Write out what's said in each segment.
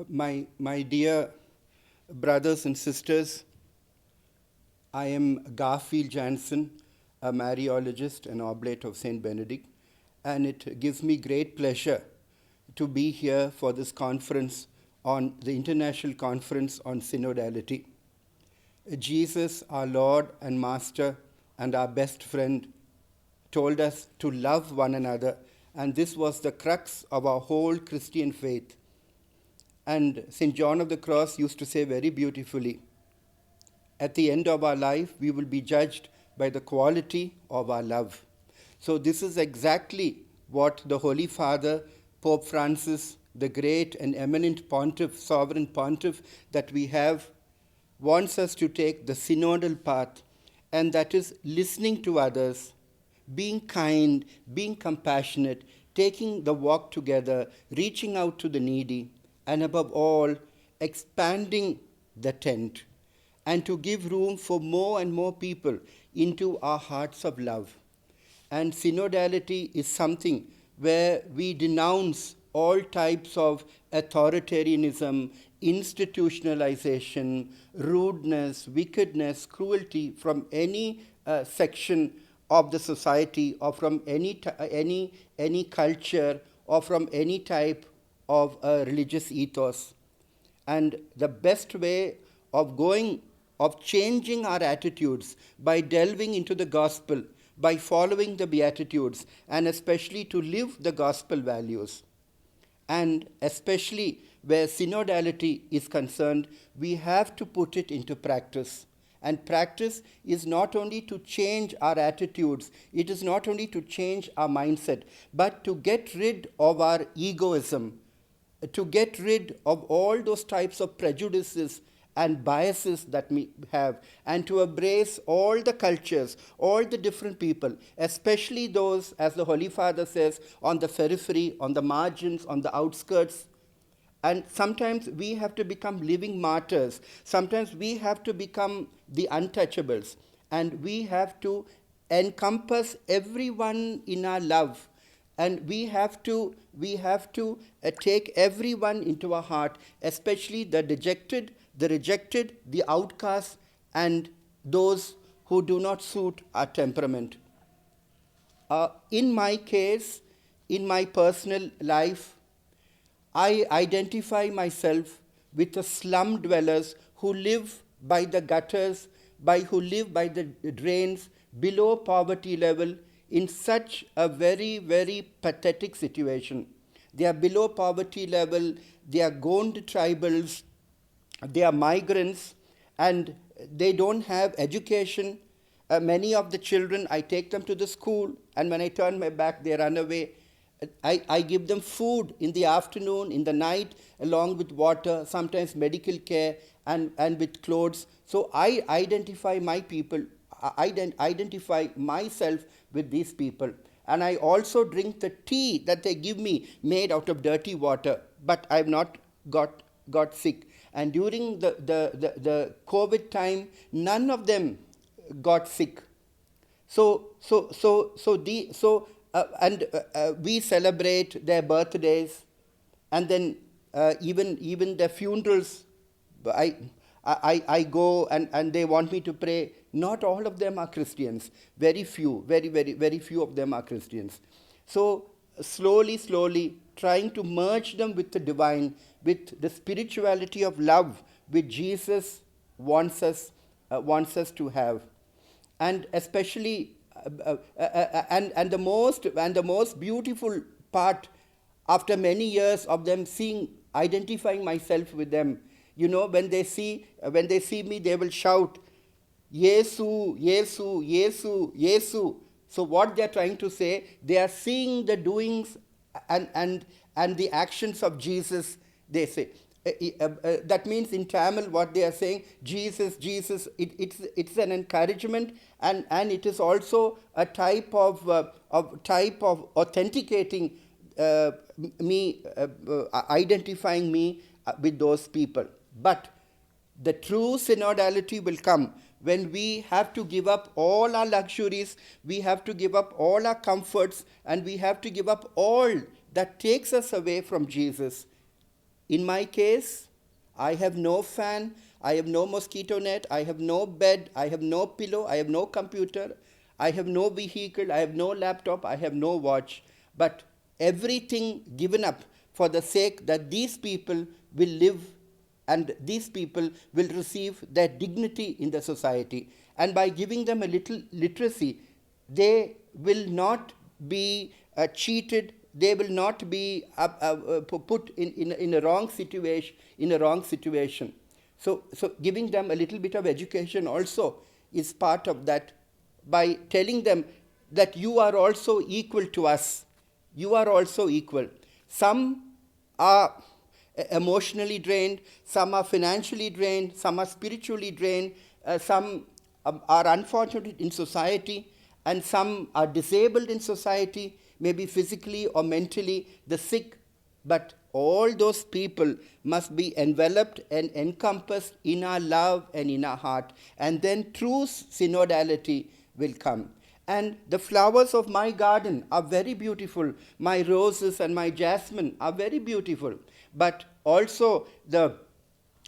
My dear brothers and sisters, I am Garfield Jansen, a Mariologist and Oblate of St. Benedict, and it gives me great pleasure to be here for this conference on the International Conference on Synodality. Jesus, our Lord and Master and our best friend, told us to love one another, and this was the crux of our whole Christian faith. And St. John of the Cross used to say very beautifully, at the end of our life, we will be judged by the quality of our love. So this is exactly what the Holy Father, Pope Francis, the great and eminent pontiff, sovereign pontiff that we have, wants us to take the synodal path, and that is listening to others, being kind, being compassionate, taking the walk together, reaching out to the needy, and above all, expanding the tent, and to give room for more and more people into our hearts of love. And synodality is something where we denounce all types of authoritarianism, institutionalization, rudeness, wickedness, cruelty from any section of the society, or from any culture, or from any type of religious ethos. And the best way of changing our attitudes by delving into the gospel, by following the Beatitudes, and especially to live the gospel values. And especially where synodality is concerned, we have to put it into practice. And practice is not only to change our attitudes, it is not only to change our mindset, but to get rid of our egoism, to get rid of all those types of prejudices and biases that we have, and to embrace all the cultures, all the different people, especially those, as the Holy Father says, on the periphery, on the margins, on the outskirts. And sometimes we have to become living martyrs. Sometimes we have to become the untouchables. And we have to encompass everyone in our love. And we have to take everyone into our heart, especially the dejected, the rejected, the outcasts, and those who do not suit our temperament. In my case, in my personal life, I identify myself with the slum dwellers who live by the gutters, who live by the drains, below poverty level, in such a very, very pathetic situation. They are below poverty level, they are Gond tribals, they are migrants, and they don't have education. Many of the children, I take them to the school, and when I turn my back, they run away. I give them food in the afternoon, in the night, along with water, sometimes medical care, and with clothes. So I identify my people, I identify myself with these people. And I also drink the tea that they give me made out of dirty water, but I've not got sick. And during the COVID time, none of them got sick. We celebrate their birthdays, and then even their funerals. I go, and they want me to pray. Not all of them are Christians. Very few, very few of them are Christians. So slowly, trying to merge them with the divine, with the spirituality of love, which Jesus wants us to have. And especially, and the most beautiful part, after many years of them identifying myself with them, when they see me, they will shout, Yesu, Yesu, Yesu, Yesu. So what they are trying to say, they are seeing the doings and the actions of Jesus, they say. That means in Tamil what they are saying, Jesus, Jesus, it's an encouragement, and it is also a type of authenticating me, identifying me with those people. But the true synodality will come when we have to give up all our luxuries, we have to give up all our comforts, and we have to give up all that takes us away from Jesus. In my case, I have no fan, I have no mosquito net, I have no bed, I have no pillow, I have no computer, I have no vehicle, I have no laptop, I have no watch. But everything given up for the sake that these people will live and these people will receive their dignity in the society. And by giving them a little literacy, they will not be cheated, they will not be put in a wrong situation, So giving them a little bit of education also is part of that, by telling them that you are also equal to us. You are also equal. Some are emotionally drained, some are financially drained, some are spiritually drained, some are unfortunate in society, and some are disabled in society, maybe physically or mentally, the sick. But all those people must be enveloped and encompassed in our love and in our heart. And then true synodality will come. And the flowers of my garden are very beautiful. My roses and my jasmine are very beautiful. But also the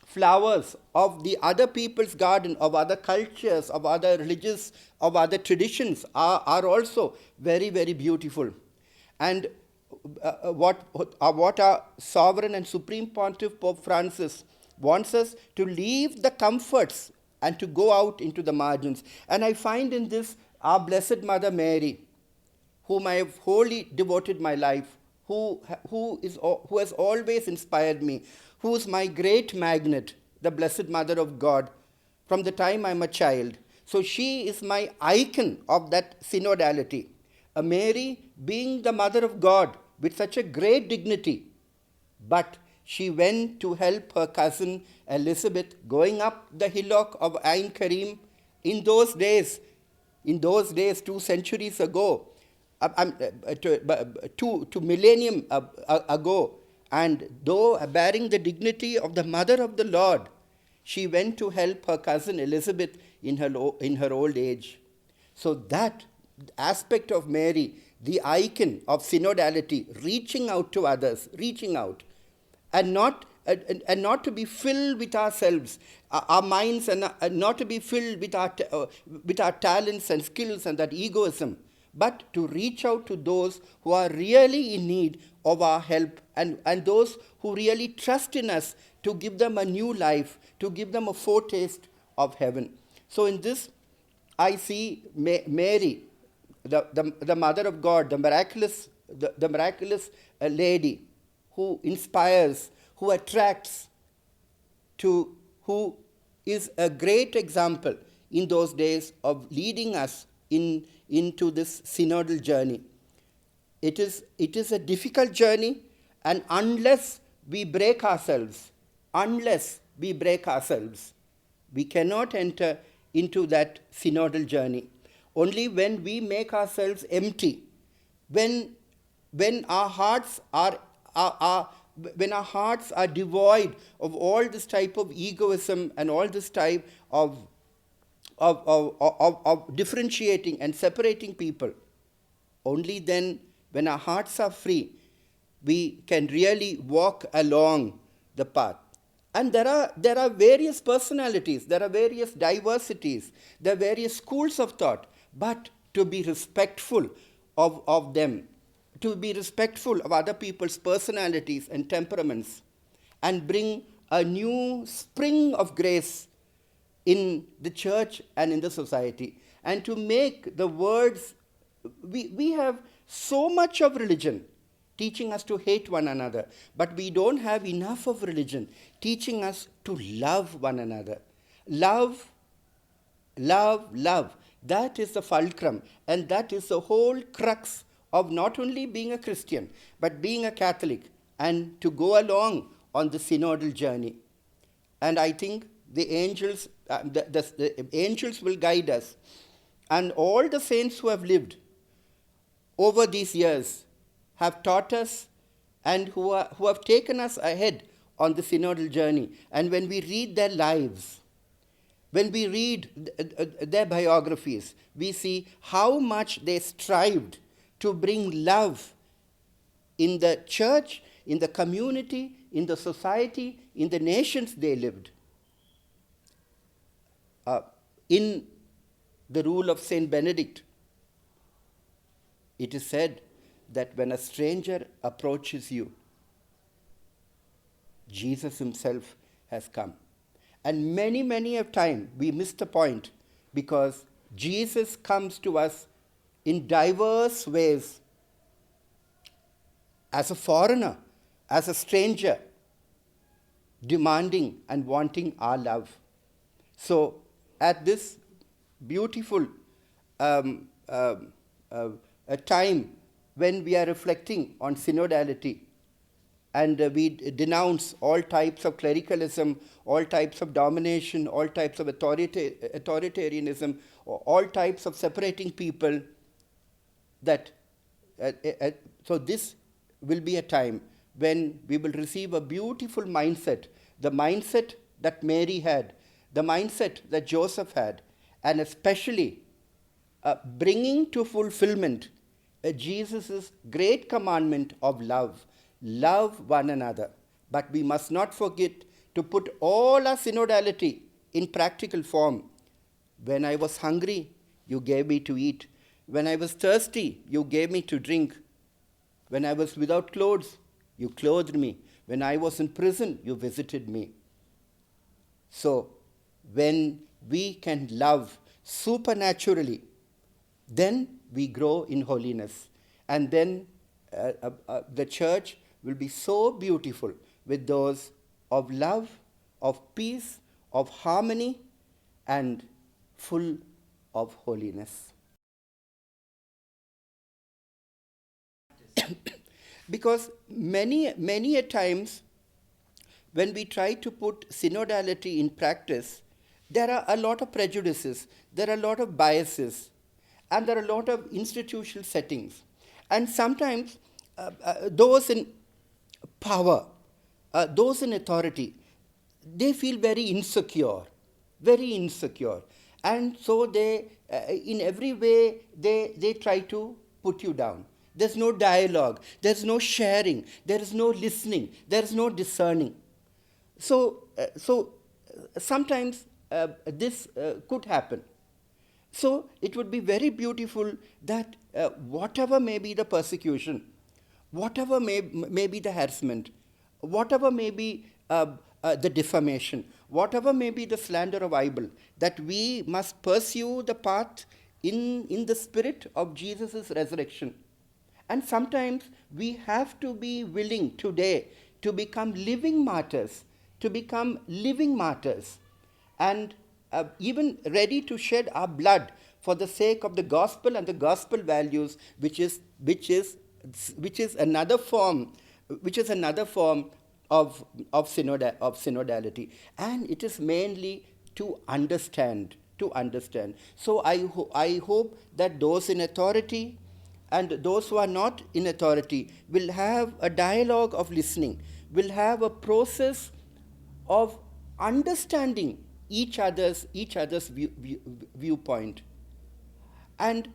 flowers of the other people's garden, of other cultures, of other religions, of other traditions are also very, very beautiful. And what our sovereign and supreme pontiff Pope Francis wants us to leave the comforts and to go out into the margins. And I find in this our Blessed Mother Mary, whom I have wholly devoted my life, who has always inspired me, who is my great magnet, the Blessed Mother of God, from the time I'm a child. So she is my icon of that synodality. A Mary being the Mother of God with such a great dignity, but she went to help her cousin Elizabeth going up the hillock of Ain Karim in those days, 2 centuries ago, two millennium ago. And though bearing the dignity of the Mother of the Lord, she went to help her cousin Elizabeth in her old age. So that aspect of Mary, the icon of synodality, reaching out to others, reaching out, and not to be filled with ourselves, our minds, and not to be filled with our talents and skills and that egoism, but to reach out to those who are really in need of our help, and those who really trust in us to give them a new life, to give them a foretaste of heaven. So in this, I see Mary, the Mother of God, the miraculous lady, who inspires, who attracts, who is a great example in those days of leading us into this synodal journey. It is a difficult journey, and unless we break ourselves, we cannot enter into that synodal journey. Only when we make ourselves empty, when our hearts are devoid of all this type of egoism and all this type of differentiating and separating people, only then, when our hearts are free, we can really walk along the path. And there are various personalities, there are various diversities, there are various schools of thought, but to be respectful of them, to be respectful of other people's personalities and temperaments, and bring a new spring of grace in the church and in the society, and to make the words, we have so much of religion teaching us to hate one another, but we don't have enough of religion teaching us to love one another. Love. That is the fulcrum, and that is the whole crux of not only being a Christian, but being a Catholic, and to go along on the synodal journey. And I think the angels will guide us, and all the saints who have lived over these years have taught us, and who have taken us ahead on the synodal journey. And when we read their lives, when we read their biographies, we see how much they strived to bring love in the church, in the community, in the society, in the nations they lived. In the rule of Saint Benedict, it is said that when a stranger approaches you, Jesus himself has come. And many a time we miss the point, because Jesus comes to us in diverse ways, as a foreigner, as a stranger, demanding and wanting our love. So at this beautiful a time when we are reflecting on synodality, and we denounce all types of clericalism, all types of domination, all types of authoritarianism, all types of separating people, that so this will be a time when we will receive a beautiful mindset, the mindset that Mary had, the mindset that Joseph had, and especially bringing to fulfillment Jesus' great commandment of love. Love one another. But we must not forget to put all our synodality in practical form. When I was hungry, you gave me to eat. When I was thirsty, you gave me to drink. When I was without clothes, you clothed me. When I was in prison, you visited me. So, when we can love supernaturally, then we grow in holiness. And then the church will be so beautiful with those of love, of peace, of harmony, and full of holiness. Because many a times when we try to put synodality in practice, there are a lot of prejudices, there are a lot of biases, and there are a lot of institutional settings. And sometimes those in power, those in authority, they feel very insecure, very insecure. And so they, in every way, they try to put you down. There's no dialogue, there's no sharing, there is no listening, there is no discerning. So sometimes this could happen. So it would be very beautiful that whatever may be the persecution, whatever may be the harassment, whatever may be the defamation, whatever may be the slander of libel, that we must pursue the path in the spirit of Jesus' resurrection. And sometimes we have to be willing today to become living martyrs, and even ready to shed our blood for the sake of the gospel and the gospel values, which is another form of synodality, and it is mainly to understand. So I hope that those in authority and those who are not in authority will have a dialogue of listening, will have a process of understanding each other's viewpoint. And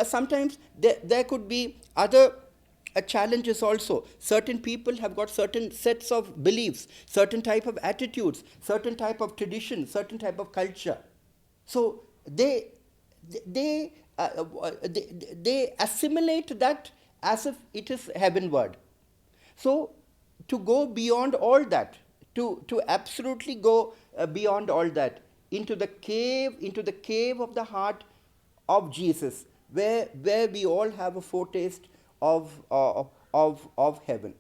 sometimes there could be other challenges also. Certain people have got certain sets of beliefs, certain type of attitudes, certain type of tradition, certain type of culture. So they assimilate that as if it is heavenward. So to go beyond all that, to absolutely go beyond all that, into the cave of the heart of Jesus, where we all have a foretaste of heaven.